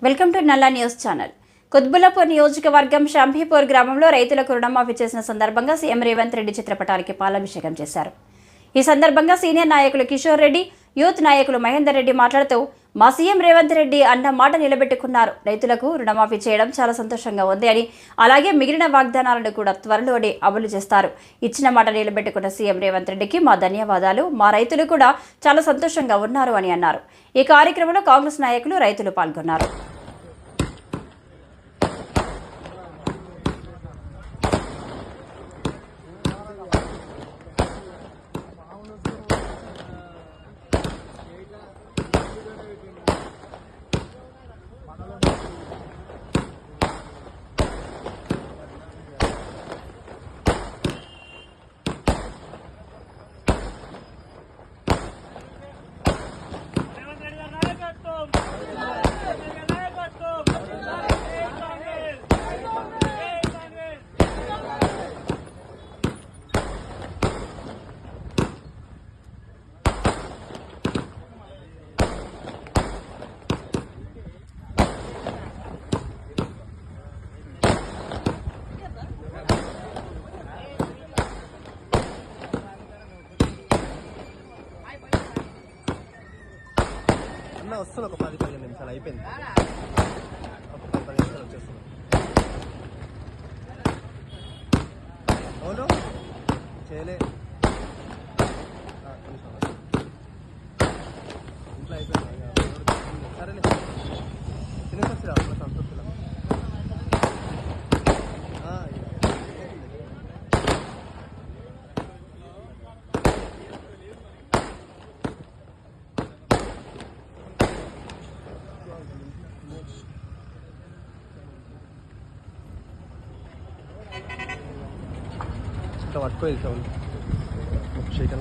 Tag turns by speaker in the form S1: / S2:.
S1: Welcome to నల్లా news channel. Quthbullapur నియోజకవర్గం షంభీపూర్ గ్రామంలో రైతులకు రుణమాఫీ చేసిన సందర్భంగా సీఎం రేవంత్ రెడ్డి చిత్రపటానికి పాలాభిషేకం చేశారు. ఈ సందర్భంగా సీనియర్ నాయకులు కిషోర్ రెడ్డి, యూత్ నాయకులు మహేందర్ రెడ్డి మాట్లాడుతూ మా సీఎం రేవంత్ రెడ్డి అన్న మాట నిలబెట్టుకున్నారు. రైతులకు రుణమాఫీ చేయడం చాలా సంతోషంగా ఉంది అని, అలాగే మిగిలిన వాగ్దానాలను కూడా త్వరలోనే అమలు చేస్తారు. ఇచ్చిన మాట నిలబెట్టుకున్న సీఎం రేవంత్ రెడ్డికి మా ధన్యవాదాలు. మా రైతులు కూడా చాలా సంతోషంగా ఉన్నారు అని అన్నారు. ఈ కార్యక్రమంలో కాంగ్రెస్ నాయకులు, రైతులు పాల్గొన్నారు.
S2: వస్తున్నా ఒక 10-15 నిమిషాలు అయిపోయింది. ఒక 10 నిమిషాలు వచ్చేస్తున్నా. అవును చేయలే ఇంట్లో అయిపోయింది. సరేలే తినేసి వచ్చిరా సంతృప్తిలో. పట్టుకో వెళ్తాం చేయటం